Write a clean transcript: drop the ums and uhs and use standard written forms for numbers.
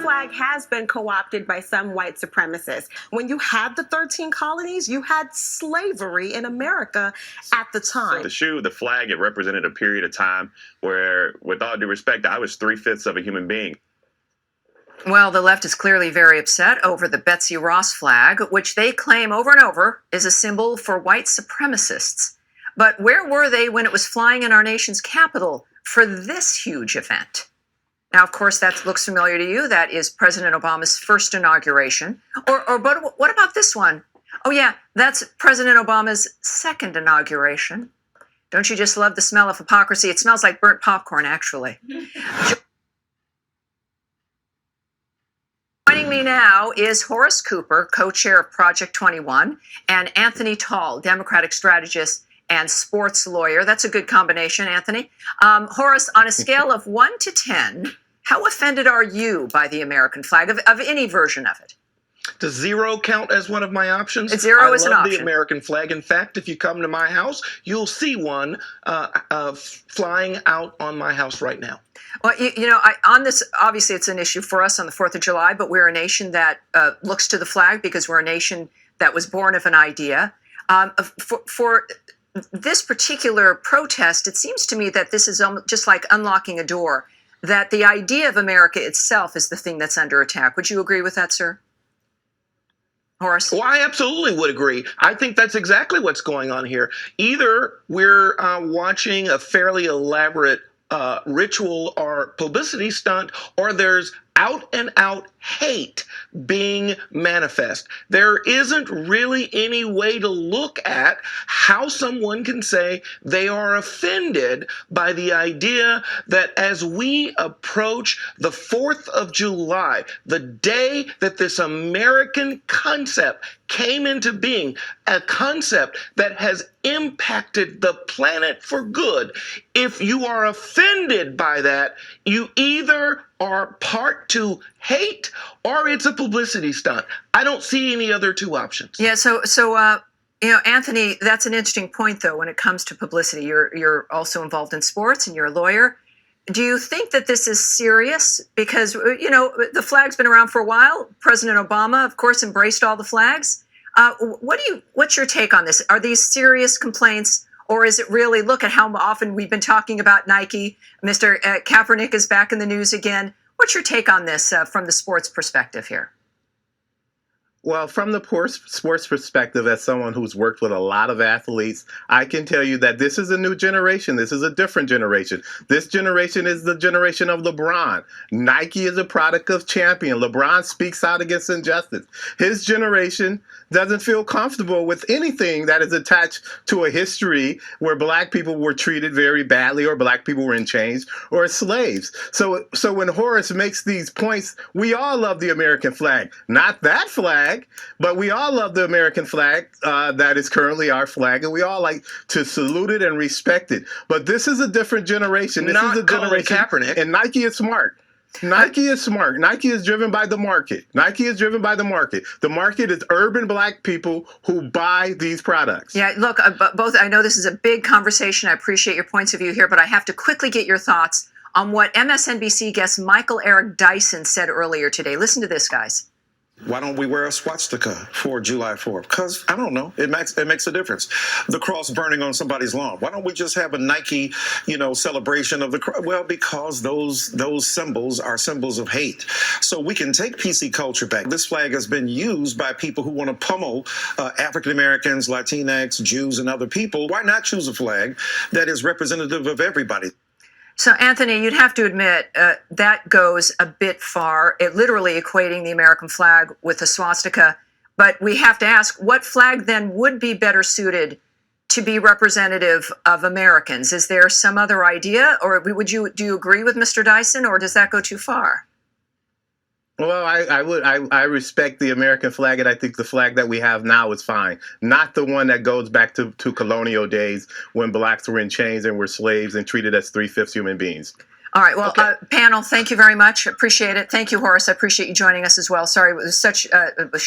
flag has been co-opted by some white supremacists. When you had the 13 colonies, you had slavery in America at the time. So the flag, it represented a period of time where, with all due respect, I was 3/5 of a human being. Well, the left is clearly very upset over the Betsy Ross flag, which they claim over and over is a symbol for white supremacists. But where were they when it was flying in our nation's capital for this huge event? Now, of course, that looks familiar to you. That is President Obama's first inauguration. But what about this one? Oh, yeah, that's President Obama's second inauguration. Don't you just love the smell of hypocrisy? It smells like burnt popcorn, actually. Joining me now is Horace Cooper, co-chair of Project 21, and Anthony Tall, Democratic strategist and sports lawyer. That's a good combination, Anthony. Horace, on a scale of 1 to 10, how offended are you by the American flag, of any version of it? Does 0 count as one of my options? 0 is an option. I love the American flag. In fact, if you come to my house, you'll see one flying out on my house right now. Well, on this, obviously it's an issue for us on the 4th of July, but we're a nation that looks to the flag because we're a nation that was born of an idea. For this particular protest, it seems to me that this is just like unlocking a door, that the idea of America itself is the thing that's under attack. Would you agree with that, sir? Horace? Well, I absolutely would agree. I think that's exactly what's going on here. Either we're watching a fairly elaborate ritual or publicity stunt, or there's out and out hate being manifest. There isn't really any way to look at how someone can say they are offended by the idea that as we approach the 4th of July, the day that this American concept came into being, a concept that has impacted the planet for good, if you are offended by that, you either are part to hate or it's a publicity stunt. I don't see any other two options. Yeah, so Anthony, that's an interesting point, though, when it comes to publicity. You're also involved in sports and you're a lawyer. Do you think that this is serious? Because, the flag's been around for a while. President Obama, of course, embraced all the flags. What's your take on this? Are these serious complaints, or is it really, look at how often we've been talking about Nike? Mr. Kaepernick is back in the news again. What's your take on this from the sports perspective here? Well, from the sports perspective, as someone who's worked with a lot of athletes, I can tell you that this is a new generation. This is a different generation. This generation is the generation of LeBron. Nike is a product of champion. LeBron speaks out against injustice. His generation doesn't feel comfortable with anything that is attached to a history where black people were treated very badly, or black people were in chains, or slaves. So when Horace makes these points, we all love the American flag. Not that flag, but we all love the American flag that is currently our flag, and we all like to salute it and respect it. But this is a different generation. This is a generation, Kaepernick. And Nike is smart. Nike is smart. Nike is driven by the market. Nike is driven by the market. The market is urban black people who buy these products. Yeah, look, I know this is a big conversation. I appreciate your points of view here, but I have to quickly get your thoughts on what MSNBC guest Michael Eric Dyson said earlier today. Listen to this, guys. Why don't we wear a swastika for July 4th? Because, I don't know, it makes a difference. The cross burning on somebody's lawn. Why don't we just have a Nike, celebration of the cross? Well, because those symbols are symbols of hate. So we can take PC culture back. This flag has been used by people who want to pummel African Americans, Latinx, Jews, and other people. Why not choose a flag that is representative of everybody? So, Anthony, you'd have to admit that goes a bit far, it literally equating the American flag with a swastika. But we have to ask, what flag then would be better suited to be representative of Americans? Is there some other idea, or do you agree with Mr. Dyson, or does that go too far? Well, I respect the American flag, and I think the flag that we have now is fine. Not the one that goes back to colonial days when blacks were in chains and were slaves and treated as 3/5 human beings. All right. Well, panel, thank you very much. Appreciate it. Thank you, Horace. I appreciate you joining us as well. Sorry, it was such a short